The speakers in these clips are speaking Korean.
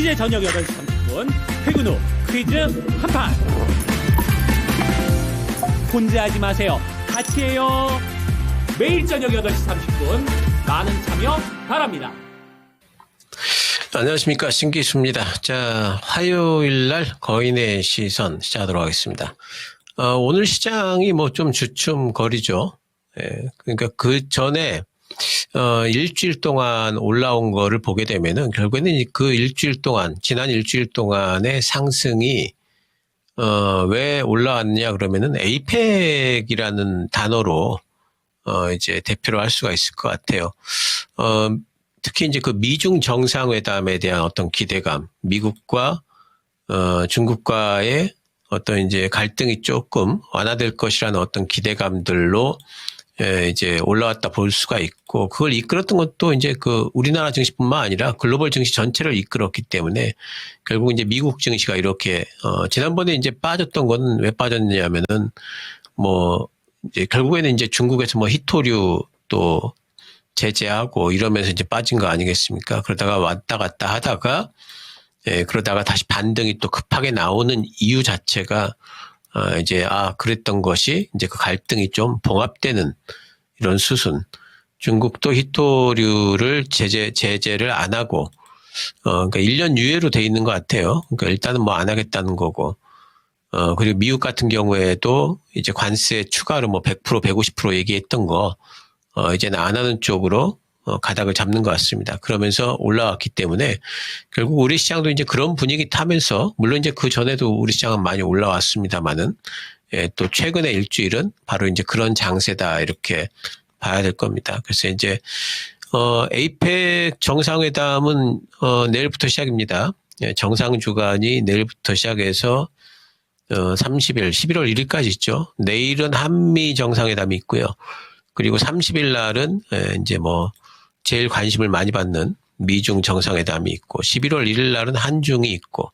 이제 저녁 8시 30분 퇴근 후 퀴즈 한판. 혼자 하지 마세요. 같이 해요. 매일 저녁 8시 30분 많은 참여 바랍니다. 안녕하십니까, 신기수입니다. 자, 화요일 날 거인의 시선 시작하도록 하겠습니다. 오늘 시장이 뭐 좀 주춤거리죠. 예, 그러니까 그 전에 일주일 동안 올라온 거를 보게 되면은 결국에는 그 일주일 동안, 지난 일주일 동안의 상승이 왜 올라왔느냐 그러면은 에이펙이라는 단어로 이제 대표를 할 수가 있을 것 같아요. 특히 이제 그 미중 정상회담에 대한 어떤 기대감, 미국과 중국과의 어떤 이제 갈등이 조금 완화될 것이라는 어떤 기대감들로 이제 올라왔다 볼 수가 있고, 그걸 이끌었던 것도 이제 그 우리나라 증시뿐만 아니라 글로벌 증시 전체를 이끌었기 때문에 결국 이제 미국 증시가 이렇게 지난번에 이제 빠졌던 거는 왜 빠졌냐면은 뭐 이제 결국에는 이제 중국에서 뭐 히토류 또 제재하고 이러면서 이제 빠진 거 아니겠습니까? 그러다가 왔다 갔다 하다가 그러다가 다시 반등이 또 급하게 나오는 이유 자체가 이제 그랬던 것이 이제 그 갈등이 좀 봉합되는 이런 수순. 중국도 히토류를 제재를 안 하고 그러니까 1년 유예로 돼 있는 것 같아요. 그러니까 일단은 뭐 안 하겠다는 거고. 그리고 미국 같은 경우에도 이제 관세 추가로 뭐 100%, 150% 얘기했던 거 이제는 안 하는 쪽으로 가닥을 잡는 것 같습니다. 그러면서 올라왔기 때문에 결국 우리 시장도 이제 그런 분위기 타면서, 물론 이제 그 전에도 우리 시장은 많이 올라왔습니다만은 또 최근의 일주일은 바로 이제 그런 장세다 이렇게 봐야 될 겁니다. 그래서 이제 에이펙 정상회담은 내일부터 시작입니다. 정상 주간이 내일부터 시작해서 30일, 11월 1일까지 있죠. 내일은 한미 정상회담이 있고요. 그리고 30일 날은 이제 뭐 제일 관심을 많이 받는 미중 정상회담이 있고, 11월 1일 날은 한중이 있고,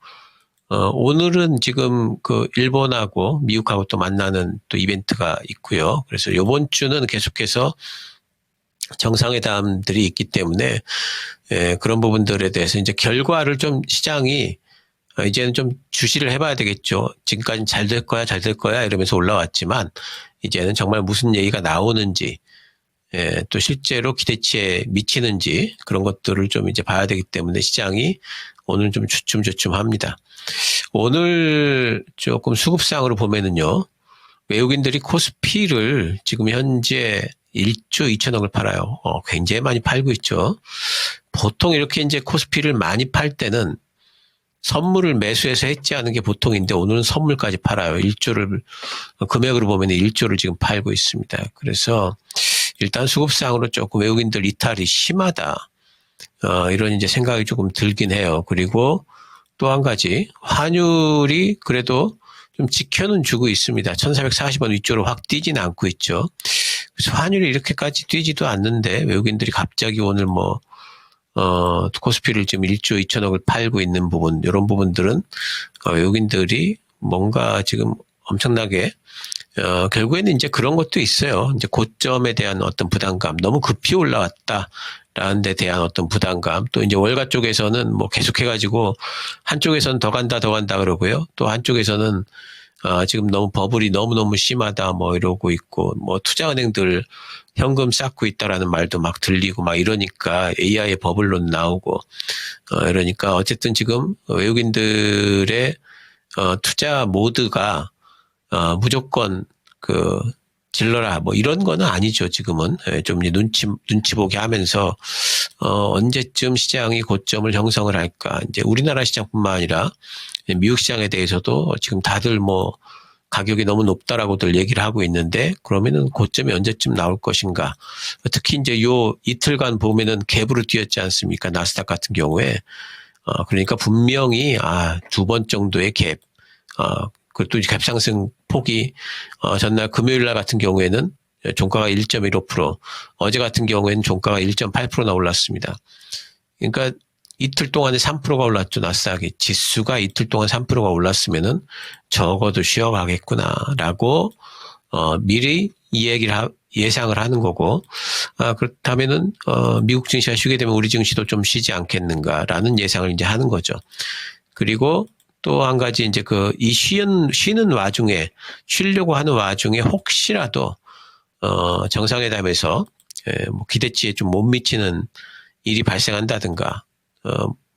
오늘은 지금 그 일본하고 미국하고 또 만나는 또 이벤트가 있고요. 그래서 이번 주는 계속해서 정상회담들이 있기 때문에 그런 부분들에 대해서 이제 결과를 좀 시장이 이제는 좀 주시를 해봐야 되겠죠. 지금까지는 잘 될 거야, 잘 될 거야 이러면서 올라왔지만 이제는 정말 무슨 얘기가 나오는지, 또 실제로 기대치에 미치는지 그런 것들을 좀 이제 봐야 되기 때문에 시장이 오늘 좀 주춤합니다. 오늘 조금 수급상으로 보면은요, 외국인들이 코스피를 지금 현재 1조 2천억을 팔아요. 굉장히 많이 팔고 있죠. 보통 이렇게 이제 코스피를 많이 팔 때는 선물을 매수해서 해지하는 게 보통인데 오늘은 선물까지 팔아요. 1조를, 금액으로 보면 1조를 지금 팔고 있습니다. 그래서 일단 수급상으로 조금 외국인들 이탈이 심하다. 이런 이제 생각이 조금 들긴 해요. 그리고 또 한 가지, 환율이 그래도 좀 지켜는 주고 있습니다. 1,440원 위쪽으로 확 뛰지는 않고 있죠. 그래서 환율이 이렇게까지 뛰지도 않는데 외국인들이 갑자기 오늘 뭐 코스피를 지금 1조 2천억을 팔고 있는 부분, 이런 부분들은 외국인들이 뭔가 지금 엄청나게 결국에는 이제 그런 것도 있어요. 이제 고점에 대한 어떤 부담감, 너무 급히 올라왔다라는 데 대한 어떤 부담감, 또 이제 월가 쪽에서는 뭐 계속해가지고 한쪽에서는 더 간다 그러고요. 또 한쪽에서는 지금 너무 버블이 너무너무 심하다 뭐 이러고 있고, 뭐 투자은행들 현금 쌓고 있다라는 말도 막 들리고 막 이러니까 AI의 버블론 나오고, 이러니까 어쨌든 지금 외국인들의 투자 모드가 무조건 질러라 뭐 이런 거는 아니죠. 지금은 좀 눈치 보게 하면서 언제쯤 시장이 고점을 형성을 할까. 이제 우리나라 시장뿐만 아니라 미국 시장에 대해서도 지금 다들 뭐 가격이 너무 높다라고들 얘기를 하고 있는데, 그러면은 고점이 언제쯤 나올 것인가. 특히 이제 요 이틀간 보면은 갭으로 뛰었지 않습니까? 나스닥 같은 경우에. 그러니까 분명히 2번 정도의 갭. 그것도 갭상승 폭이 전날 금요일 날 같은 경우에는 종가가 1.15%, 어제 같은 경우에는 종가가 1.8%나 올랐습니다. 그러니까 이틀 동안에 3%가 올랐죠. 나스닥이. 지수가 이틀 동안 3%가 올랐으면은 적어도 쉬어가겠구나라고 미리 이 얘기를 예상을 하는 거고, 그렇다면은, 미국 증시가 쉬게 되면 우리 증시도 좀 쉬지 않겠는가라는 예상을 이제 하는 거죠. 그리고 또 한 가지 이제 쉬는 와중에, 쉬려고 하는 와중에 혹시라도, 정상회담에서, 뭐 기대치에 좀 못 미치는 일이 발생한다든가,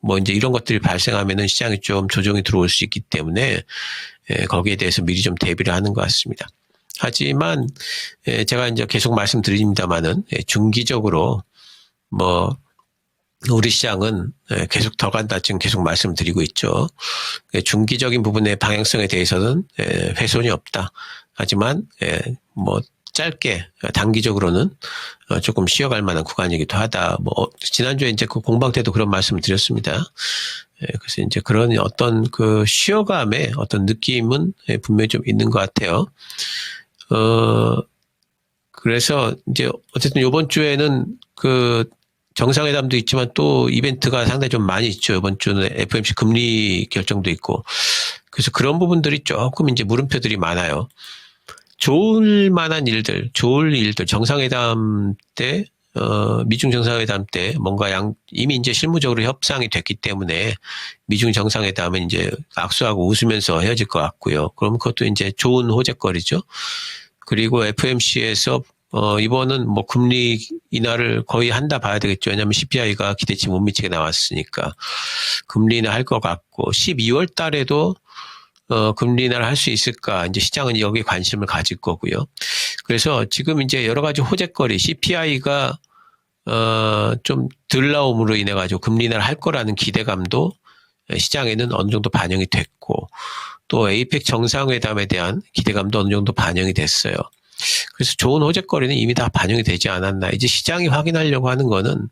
뭐 이제 이런 것들이 발생하면은 시장에 좀 조정이 들어올 수 있기 때문에, 거기에 대해서 미리 좀 대비를 하는 것 같습니다. 하지만 제가 이제 계속 말씀드립니다만은 중기적으로 뭐 우리 시장은 계속 더 간다 지금 계속 말씀드리고 있죠. 중기적인 부분의 방향성에 대해서는 훼손이 없다. 하지만 뭐 짧게 단기적으로는 조금 쉬어갈 만한 구간이기도 하다. 뭐 지난주에 이제 그 공방 때도 그런 말씀을 드렸습니다. 그래서 이제 그런 어떤 그 쉬어감의 어떤 느낌은 분명히 좀 있는 것 같아요. 그래서 이제 어쨌든 이번 주에는 그 정상회담도 있지만 또 이벤트가 상당히 좀 많이 있죠. 이번 주는 FOMC 금리 결정도 있고. 그래서 그런 부분들이 조금 이제 물음표들이 많아요. 좋을 일들, 정상회담 때, 미중 정상회담 때 뭔가 이미 이제 실무적으로 협상이 됐기 때문에 미중 정상회담은 이제 악수하고 웃으면서 헤어질 것 같고요. 그럼 그것도 이제 좋은 호재거리죠. 그리고 FOMC에서 이번은 뭐 금리 인하를 거의 한다 봐야 되겠죠. 왜냐하면 CPI가 기대치 못 미치게 나왔으니까 금리 인하 할 것 같고 12월 달에도 금리 인하를 할 수 있을까? 이제 시장은 여기에 관심을 가질 거고요. 그래서 지금 이제 여러 가지 호재거리, CPI가, 좀 덜 나옴으로 인해 가지고 금리 인하를 할 거라는 기대감도 시장에는 어느 정도 반영이 됐고, 또 APEC 정상회담에 대한 기대감도 어느 정도 반영이 됐어요. 그래서 좋은 호재거리는 이미 다 반영이 되지 않았나. 이제 시장이 확인하려고 하는 거는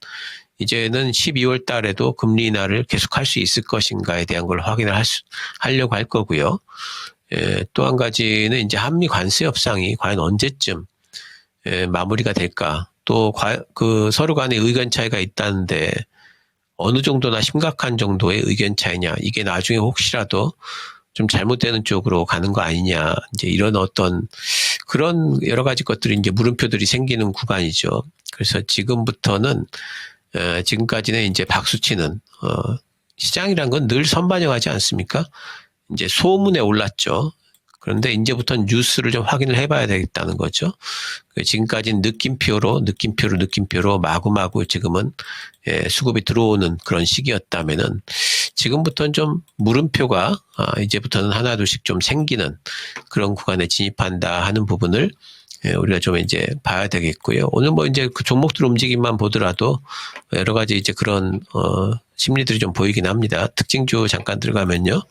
이제는 12월 달에도 금리 인하를 계속할 수 있을 것인가에 대한 걸 확인을 하려고 할 거고요. 또 한 가지는 이제 한미 관세 협상이 과연 언제쯤 마무리가 될까. 또 서로 간에 의견 차이가 있다는데 어느 정도나 심각한 정도의 의견 차이냐. 이게 나중에 혹시라도 좀 잘못되는 쪽으로 가는 거 아니냐. 이제 이런 어떤 그런 여러 가지 것들이 이제 물음표들이 생기는 구간이죠. 그래서 지금부터는 지금까지는 이제 박수치는, 시장이란 건 늘 선반영하지 않습니까? 이제 소문에 올랐죠. 그런데 이제부터는 뉴스를 좀 확인을 해봐야 되겠다는 거죠. 지금까지는 느낌표로 마구마구 지금은 수급이 들어오는 그런 시기였다면은 지금부터는 좀 물음표가 이제부터는 하나둘씩 좀 생기는 그런 구간에 진입한다 하는 부분을 우리가 좀 이제 봐야 되겠고요. 오늘 뭐 이제 그 종목들 움직임만 보더라도 여러 가지 이제 그런 심리들이 좀 보이긴 합니다. 특징주 잠깐 들어가면요.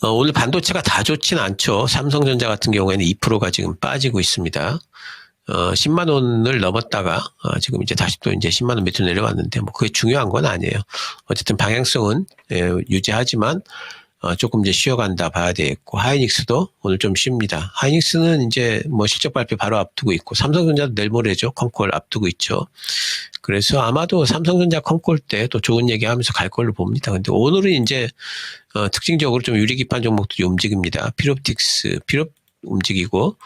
오늘 반도체가 다 좋진 않죠. 삼성전자 같은 경우에는 2%가 지금 빠지고 있습니다. 10만 원을 넘었다가 지금 이제 다시 또 이제 10만 원 밑으로 내려왔는데 뭐 그게 중요한 건 아니에요. 어쨌든 방향성은 유지하지만 조금 이제 쉬어간다 봐야 되겠고, 하이닉스도 오늘 좀 쉽니다. 하이닉스는 이제 뭐 실적 발표 바로 앞두고 있고, 삼성전자도 내일 모레죠. 컴콜 앞두고 있죠. 그래서 아마도 삼성전자 컴콜 때 또 좋은 얘기 하면서 갈 걸로 봅니다. 근데 오늘은 이제, 특징적으로 좀 유리기판 종목들이 움직입니다. 필옵틱스, 움직이고,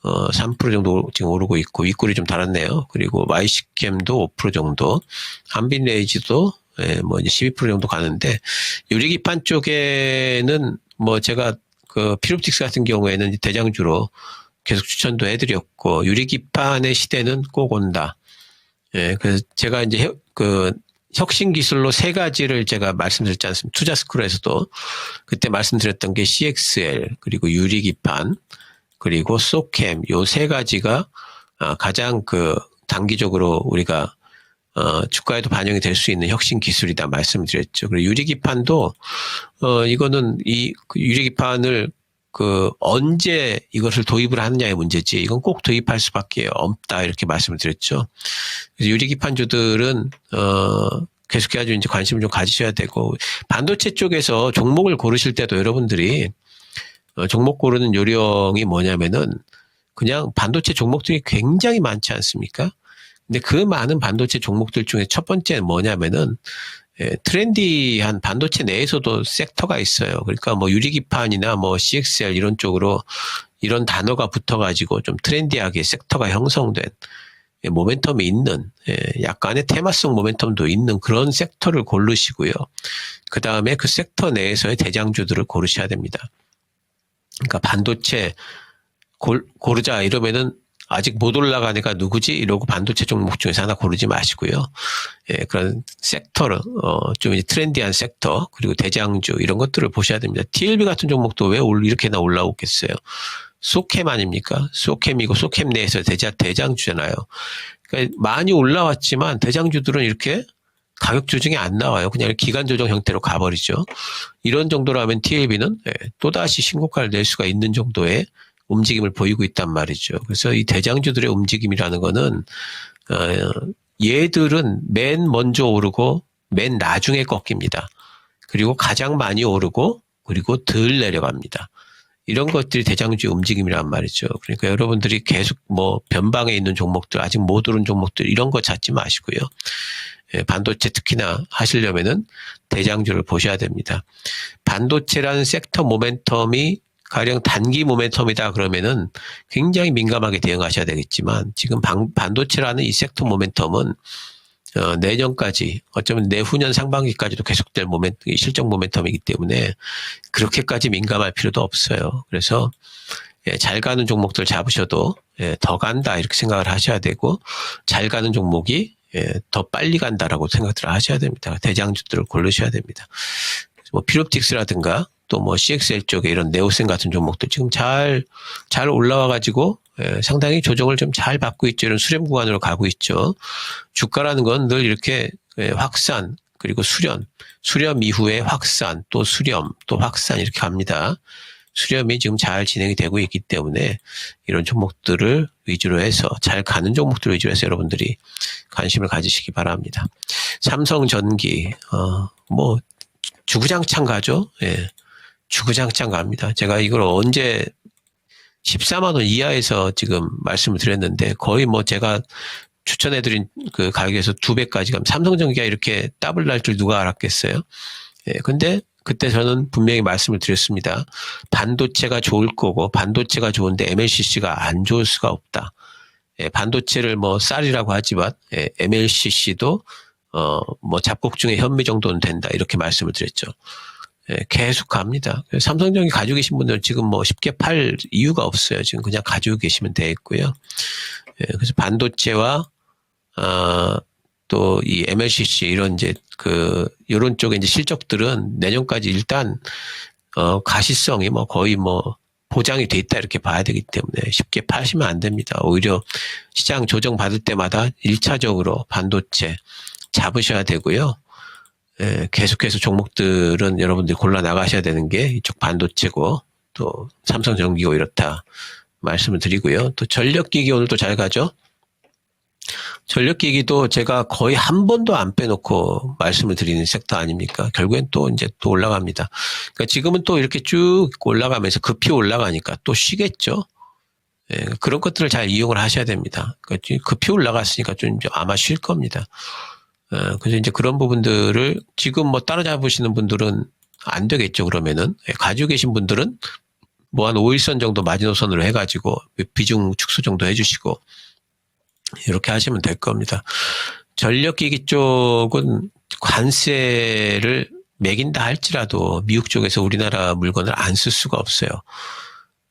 3% 정도 지금 오르고 있고, 윗골이 좀 달았네요. 그리고 YC캠도 5% 정도, 한빛레이즈도 뭐 이제 12% 정도 가는데, 유리기판 쪽에는 뭐 제가 그 필옵틱스 같은 경우에는 대장주로 계속 추천도 해드렸고, 유리기판의 시대는 꼭 온다. 그래서 제가 이제 그 혁신 기술로 세 가지를 제가 말씀드렸지 않습니까? 투자 스쿨에서도 그때 말씀드렸던 게 CXL, 그리고 유리기판, 그리고 소캠, 요 세 가지가 가장 그 단기적으로 우리가 주가에도 반영이 될 수 있는 혁신 기술이다 말씀드렸죠. 그리고 유리기판도 이거는 그 유리기판을 언제 이것을 도입을 하느냐의 문제지 이건 꼭 도입할 수밖에 없다 이렇게 말씀을 드렸죠. 그래서 유리기판주들은 계속해서 이제 관심을 좀 가지셔야 되고, 반도체 쪽에서 종목을 고르실 때도 여러분들이 종목 고르는 요령이 뭐냐면은 그냥 반도체 종목들이 굉장히 많지 않습니까? 근데 그 많은 반도체 종목들 중에 첫 번째는 뭐냐면은 트렌디한 반도체 내에서도 섹터가 있어요. 그러니까 뭐 유리기판이나 뭐 CXL 이런 쪽으로 이런 단어가 붙어가지고 좀 트렌디하게 섹터가 형성된 모멘텀이 있는 약간의 테마성 모멘텀도 있는 그런 섹터를 고르시고요. 그 다음에 그 섹터 내에서의 대장주들을 고르셔야 됩니다. 그러니까 반도체 고르자 이러면은 아직 못 올라가니까 누구지? 이러고 반도체 종목 중에서 하나 고르지 마시고요. 그런 섹터를, 좀 이제 트렌디한 섹터, 그리고 대장주, 이런 것들을 보셔야 됩니다. TLB 같은 종목도 왜 이렇게나 올라오겠어요? 소캠 아닙니까? 소캠이고, 소캠 내에서 대장주잖아요. 그러니까 많이 올라왔지만, 대장주들은 이렇게 가격 조정이 안 나와요. 그냥 기간 조정 형태로 가버리죠. 이런 정도라면 TLB는 또다시 신고가를 낼 수가 있는 정도의 움직임을 보이고 있단 말이죠. 그래서 이 대장주들의 움직임이라는 거는 얘들은 맨 먼저 오르고 맨 나중에 꺾입니다. 그리고 가장 많이 오르고 그리고 덜 내려갑니다. 이런 것들이 대장주의 움직임이란 말이죠. 그러니까 여러분들이 계속 뭐 변방에 있는 종목들, 아직 못 오른 종목들 이런 거 찾지 마시고요. 반도체 특히나 하시려면은 대장주를 보셔야 됩니다. 반도체라는 섹터 모멘텀이 가령 단기 모멘텀이다 그러면은 굉장히 민감하게 대응하셔야 되겠지만 지금 반도체라는 이 섹터 모멘텀은 내년까지 어쩌면 내후년 상반기까지도 계속될 실적 모멘텀이기 때문에 그렇게까지 민감할 필요도 없어요. 그래서 잘 가는 종목들 잡으셔도 더 간다 이렇게 생각을 하셔야 되고 잘 가는 종목이 더 빨리 간다라고 생각들을 하셔야 됩니다. 대장주들을 고르셔야 됩니다. 뭐 필옵틱스라든가 또 뭐 CXL 쪽에 이런 네오센 같은 종목들 지금 잘 올라와가지고 상당히 조정을 좀 잘 받고 있죠. 이런 수렴 구간으로 가고 있죠. 주가라는 건 늘 이렇게 확산 그리고 수렴 이후에 확산 또 수렴 또 확산 이렇게 갑니다. 수렴이 지금 잘 진행이 되고 있기 때문에 이런 종목들을 위주로 해서 잘 가는 종목들을 위주로 해서 여러분들이 관심을 가지시기 바랍니다. 삼성전기 뭐 주구장창 가죠. 주구장창 갑니다. 제가 이걸 언제 14만 원 이하에서 지금 말씀을 드렸는데 거의 뭐 제가 추천해드린 그 가격에서 2배까지 가면 삼성전기가 이렇게 더블 날 줄 누가 알았겠어요. 근데 그때 저는 분명히 말씀을 드렸습니다. 반도체가 좋을 거고 반도체가 좋은데 MLCC가 안 좋을 수가 없다. 반도체를 뭐 쌀이라고 하지만 MLCC도 뭐 잡곡 중에 현미 정도는 된다 이렇게 말씀을 드렸죠. 계속 갑니다. 삼성전기 가지고 계신 분들은 지금 뭐 쉽게 팔 이유가 없어요. 지금 그냥 가지고 계시면 되겠고요. 그래서 반도체와 또 이 MLCC 이런 이제 이런 쪽에 이제 실적들은 내년까지 일단 가시성이 뭐 거의 뭐 보장이 돼 있다 이렇게 봐야 되기 때문에 쉽게 파시면 안 됩니다. 오히려 시장 조정 받을 때마다 1차적으로 반도체 잡으셔야 되고요. 계속해서 종목들은 여러분들이 골라 나가셔야 되는 게 이쪽 반도체고 또 삼성전기고 이렇다 말씀을 드리고요. 또 전력기기 오늘 또 잘 가죠. 전력기기도 제가 거의 한 번도 안 빼놓고 말씀을 드리는 섹터 아닙니까? 결국엔 또 이제 또 올라갑니다. 그러니까 지금은 또 이렇게 쭉 올라가면서 급히 올라가니까 또 쉬겠죠. 그런 것들을 잘 이용을 하셔야 됩니다. 그러니까 급히 올라갔으니까 좀 아마 쉴 겁니다. 그래서 이제 그런 부분들을 지금 뭐 따라잡으시는 분들은 안 되겠죠, 그러면은. 가지고 계신 분들은 뭐 한 5일선 정도 마지노선으로 해가지고 비중 축소 정도 해주시고 이렇게 하시면 될 겁니다. 전력기기 쪽은 관세를 매긴다 할지라도 미국 쪽에서 우리나라 물건을 안 쓸 수가 없어요.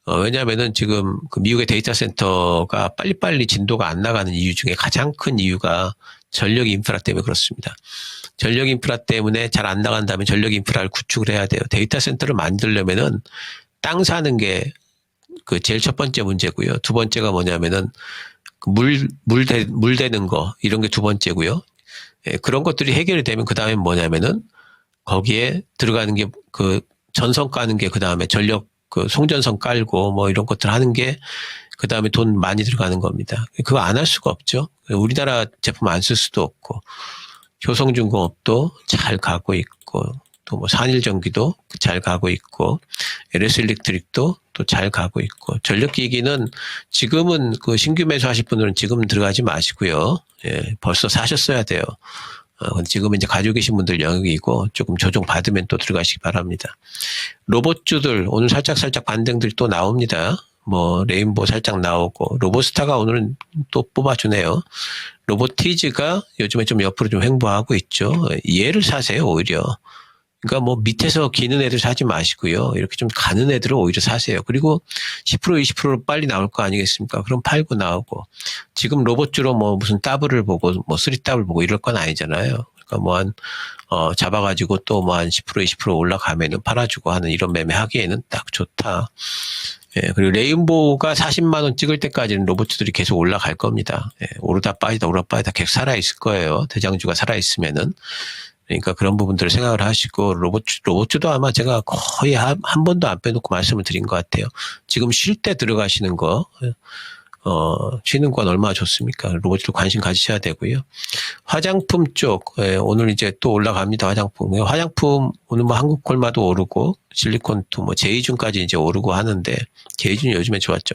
왜냐하면은 지금 그 미국의 데이터 센터가 빨리빨리 진도가 안 나가는 이유 중에 가장 큰 이유가 전력 인프라 때문에 그렇습니다. 전력 인프라 때문에 잘 안 나간다면 전력 인프라를 구축을 해야 돼요. 데이터 센터를 만들려면은 땅 사는 게 그 제일 첫 번째 문제고요. 두 번째가 뭐냐면은 물 대는 거 이런 게 두 번째고요. 그런 것들이 해결이 되면 그 다음에 뭐냐면은 거기에 들어가는 게 그 전선 까는 게 그 다음에 전력 그 송전선 깔고 뭐 이런 것들 하는 게 그 다음에 돈 많이 들어가는 겁니다. 그거 안 할 수가 없죠. 우리나라 제품 안 쓸 수도 없고 효성중공업도 잘 가고 있고 또 뭐 산일전기도 잘 가고 있고 LS일렉트릭도 또 잘 가고 있고 전력기기는 지금은 그 신규 매수하실 분들은 지금 들어가지 마시고요. 벌써 사셨어야 돼요. 지금 이제 가지고 계신 분들 영역이고 조금 조정 받으면 또 들어가시기 바랍니다. 로봇주들 오늘 살짝 반등들이 또 나옵니다. 뭐 레인보우 살짝 나오고 로보스타가 오늘은 또 뽑아주네요. 로보티즈가 요즘에 좀 옆으로 좀 횡보하고 있죠. 얘를 사세요 오히려. 그러니까 뭐 밑에서 기는 애들 사지 마시고요. 이렇게 좀 가는 애들을 오히려 사세요. 그리고 10% 20% 빨리 나올 거 아니겠습니까? 그럼 팔고 나오고. 지금 로봇주로 뭐 무슨 더블을 보고 뭐 3더블 보고 이럴 건 아니잖아요. 그러니까 뭐 한 잡아가지고 또 뭐 한 10% 20% 올라가면은 팔아주고 하는 이런 매매 하기에는 딱 좋다. 예, 그리고 레인보우가 40만 원 찍을 때까지는 로봇주들이 계속 올라갈 겁니다. 예, 오르다 빠지다 계속 살아있을 거예요. 대장주가 살아있으면은. 그러니까 그런 부분들을 생각을 하시고 로봇주도 아마 제가 거의 한 번도 안 빼놓고 말씀을 드린 것 같아요. 지금 쉴 때 들어가시는 거, 쉬는 건 얼마나 좋습니까? 로봇주도 관심 가지셔야 되고요. 화장품 쪽, 오늘 이제 또 올라갑니다. 화장품 오늘 뭐 한국콜마도 오르고 실리콘투 뭐 제이준까지 이제 오르고 하는데 제이준이 요즘에 좋았죠.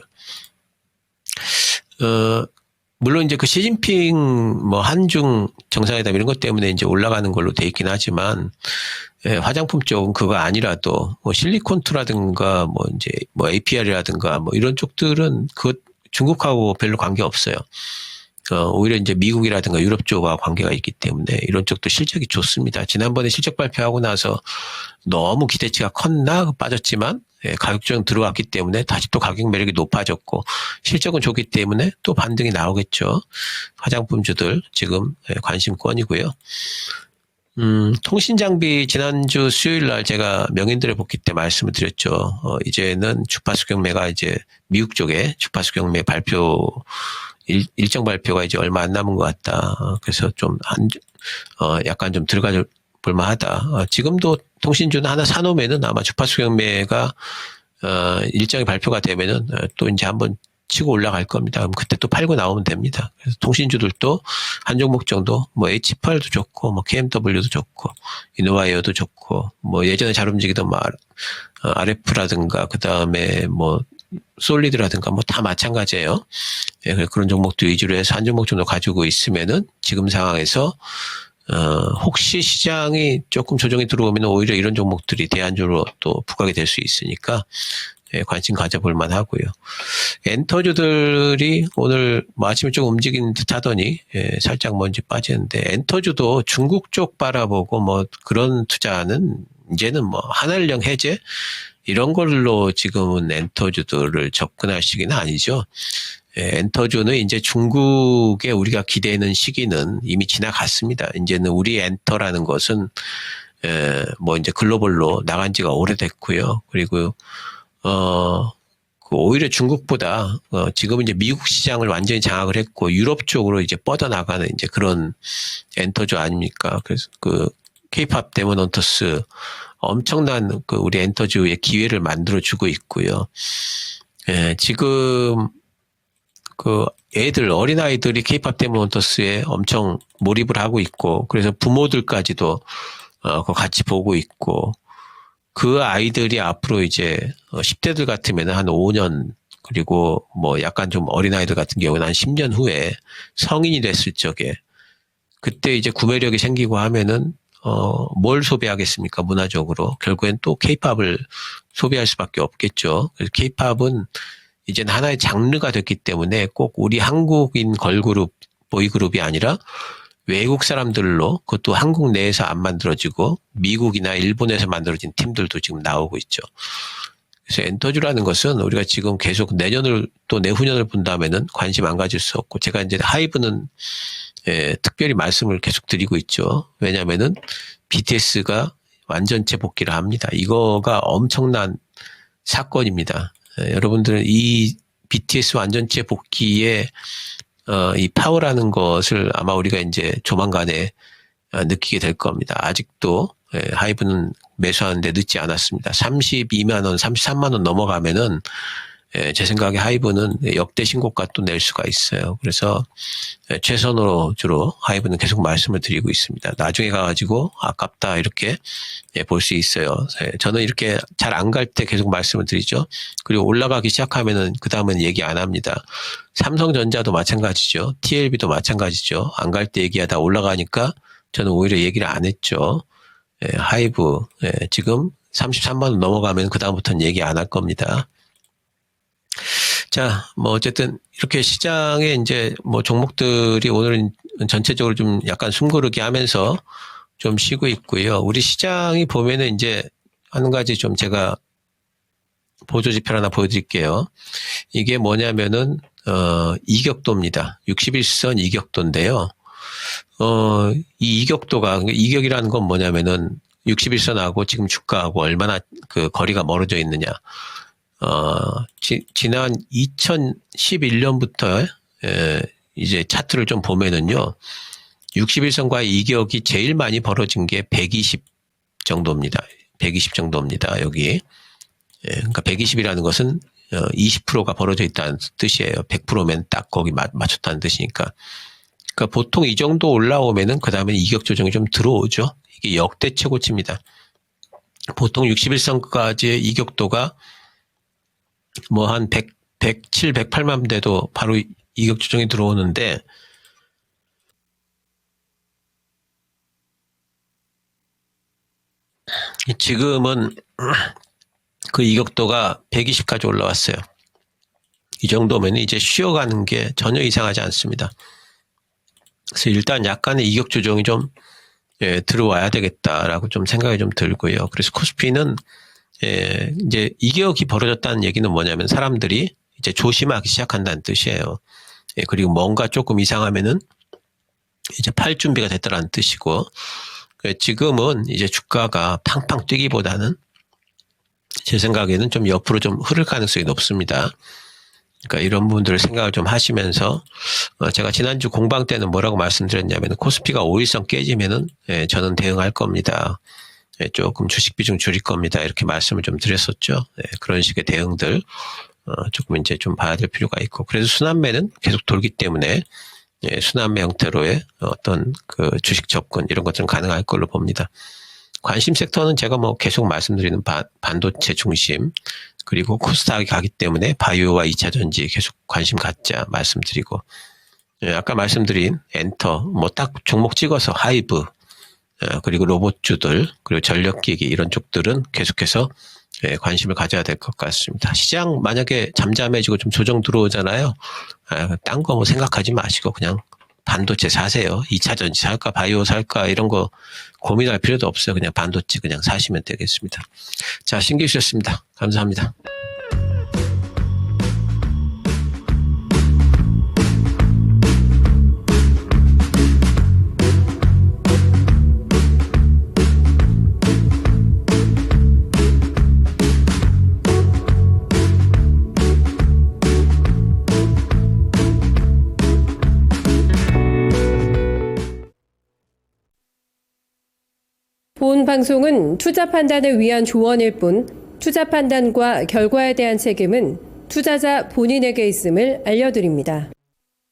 물론 이제 그 시진핑 뭐 한중 정상회담 이런 것 때문에 이제 올라가는 걸로 돼 있긴 하지만 화장품 쪽은 그거 아니라도 뭐 실리콘투라든가 뭐 이제 뭐 APR이라든가 뭐 이런 쪽들은 그 중국하고 별로 관계 없어요. 오히려 이제 미국이라든가 유럽 쪽과 관계가 있기 때문에 이런 쪽도 실적이 좋습니다. 지난번에 실적 발표하고 나서 너무 기대치가 컸나 빠졌지만 가격 조정 들어왔기 때문에 다시 또 가격 매력이 높아졌고 실적은 좋기 때문에 또 반등이 나오겠죠. 화장품주들 지금 관심권이고요. 통신장비 지난주 수요일 날 제가 명인들의 복귀 때 말씀을 드렸죠. 이제는 주파수 경매가 이제 미국 쪽에 주파수 경매 발표 일정 발표가 이제 얼마 안 남은 것 같다. 그래서 좀 약간 좀 들어가 볼만하다. 지금도 통신주는 하나 사놓으면은 아마 주파수 경매가 일정이 발표가 되면은 또 이제 한번 치고 올라갈 겁니다. 그럼 그때 또 팔고 나오면 됩니다. 그래서 통신주들도 한 종목 정도 뭐 H8도 좋고 뭐 KMW도 좋고 이노와이어도 좋고 뭐 예전에 잘 움직이던 뭐 RF라든가 그 다음에 뭐 솔리드라든가 뭐 다 마찬가지예요. 예, 그런 종목도 위주로 해서 한 종목 정도 가지고 있으면은 지금 상황에서 혹시 시장이 조금 조정이 들어오면 오히려 이런 종목들이 대안주로 또 부각이 될 수 있으니까 예, 관심 가져볼 만하고요. 엔터주들이 오늘 뭐 아침에 좀 움직이는 듯 하더니 예, 살짝 먼지 빠지는데 엔터주도 중국 쪽 바라보고 뭐 그런 투자는 이제는 뭐 한알령 해제 이런 걸로 지금은 엔터주들을 접근할 시기는 아니죠. 예, 엔터주는 이제 중국에 우리가 기대는 시기는 이미 지나갔습니다. 이제는 우리 엔터라는 것은 뭐 이제 글로벌로 나간 지가 오래됐고요. 그리고 오히려 중국보다 지금 이제 미국 시장을 완전히 장악을 했고 유럽 쪽으로 이제 뻗어나가는 이제 그런 엔터주 아닙니까? 그래서 그 K-팝 데몬 헌터스 엄청난 그 우리 엔터주의 기회를 만들어 주고 있고요. 예, 지금 그 애들 어린아이들이 K-팝 데몬 헌터스에 엄청 몰입을 하고 있고 그래서 부모들까지도 그거 같이 보고 있고 그 아이들이 앞으로 이제 10대들 같으면 한 5년 그리고 뭐 약간 좀 어린아이들 같은 경우는 한 10년 후에 성인이 됐을 적에 그때 이제 구매력이 생기고 하면은 뭘 소비하겠습니까? 문화적으로. 결국엔 또 K-팝을 소비할 수밖에 없겠죠. 그래서 K-팝은 이제는 하나의 장르가 됐기 때문에 꼭 우리 한국인 걸그룹, 보이그룹이 아니라 외국 사람들로 그것도 한국 내에서 안 만들어지고 미국이나 일본에서 만들어진 팀들도 지금 나오고 있죠. 그래서 엔터주라는 것은 우리가 지금 계속 내년을 또 내후년을 본다면은 관심 안 가질 수 없고 제가 이제 하이브는 특별히 말씀을 계속 드리고 있죠. 왜냐하면은 BTS가 완전체 복귀를 합니다. 이거가 엄청난 사건입니다. 여러분들은 이 BTS 완전체 복귀에 이 파워라는 것을 아마 우리가 이제 조만간에 느끼게 될 겁니다. 아직도 하이브는 매수하는데 늦지 않았습니다. 32만 원, 33만 원 넘어가면은 제 생각에 하이브는 역대 신고가 또 낼 수가 있어요. 그래서 최선으로 주로 하이브는 계속 말씀을 드리고 있습니다. 나중에 가가지고 아깝다 이렇게 볼 수 있어요. 저는 이렇게 잘 안 갈 때 계속 말씀을 드리죠. 그리고 올라가기 시작하면은 그 다음은 얘기 안 합니다. 삼성전자도 마찬가지죠. TLB도 마찬가지죠. 안 갈 때 얘기하다 올라가니까 저는 오히려 얘기를 안 했죠. 하이브 지금 33만 원 넘어가면 그 다음부터는 얘기 안 할 겁니다. 자, 뭐 어쨌든 이렇게 시장에 이제 뭐 종목들이 오늘은 전체적으로 좀 약간 숨고르기 하면서 좀 쉬고 있고요. 우리 시장이 보면은 이제 한 가지 좀 제가 보조지표 하나 보여드릴게요. 이게 뭐냐면은 이격도입니다. 61선 이격도인데요. 이 이격도가, 이격이라는 건 뭐냐면은 61선하고 지금 주가하고 얼마나 그 거리가 멀어져 있느냐. 지난 2011년부터 이제 차트를 좀 보면은요. 61선과 이격이 제일 많이 벌어진 게 120 정도입니다. 120 정도입니다. 여기. 그러니까 120이라는 것은 20%가 벌어져 있다는 뜻이에요. 100%면 딱 거기 맞췄다는 뜻이니까. 그러니까 보통 이 정도 올라오면은 그 다음에 이격 조정이 좀 들어오죠. 이게 역대 최고치입니다. 보통 61선까지의 이격도가 뭐 한 107, 108만 돼도 바로 이격 조정이 들어오는데 지금은 그 이격도가 120까지 올라왔어요. 이 정도면 이제 쉬어가는 게 전혀 이상하지 않습니다. 그래서 일단 약간의 이격 조정이 좀 들어와야 되겠다라고 좀 생각이 좀 들고요. 그래서 코스피는 이제 이격이 벌어졌다는 얘기는 뭐냐면 사람들이 이제 조심하기 시작한다는 뜻이에요. 그리고 뭔가 조금 이상하면은 이제 팔 준비가 됐다라는 뜻이고, 지금은 이제 주가가 팡팡 뛰기보다는 제 생각에는 좀 옆으로 좀 흐를 가능성이 높습니다. 그러니까 이런 부분들을 생각을 좀 하시면서 제가 지난주 공방 때는 뭐라고 말씀드렸냐면 코스피가 5일선 깨지면은 저는 대응할 겁니다. 조금 주식 비중 줄일 겁니다. 이렇게 말씀을 좀 드렸었죠. 그런 식의 대응들 조금 이제 좀 봐야 될 필요가 있고, 그래서 순환매는 계속 돌기 때문에 순환매 형태로의 어떤 그 주식 접근 이런 것들은 가능할 걸로 봅니다. 관심 섹터는 제가 뭐 계속 말씀드리는 반도체 중심, 그리고 코스닥이 가기 때문에 바이오와 2차 전지 계속 관심 갖자 말씀드리고, 아까 말씀드린 엔터, 뭐 딱 종목 찍어서 하이브, 그리고 로봇주들, 그리고 전력기기 이런 쪽들은 계속해서 관심을 가져야 될 것 같습니다. 시장 만약에 잠잠해지고 좀 조정 들어오잖아요. 딴 거 뭐 생각하지 마시고 그냥 반도체 사세요. 2차 전지 살까 바이오 살까 이런 거 고민할 필요도 없어요. 그냥 반도체 그냥 사시면 되겠습니다. 자, 신기 주셨습니다. 감사합니다. 본 방송은 투자 판단을 위한 조언일 뿐 투자 판단과 결과에 대한 책임은 투자자 본인에게 있음을 알려드립니다.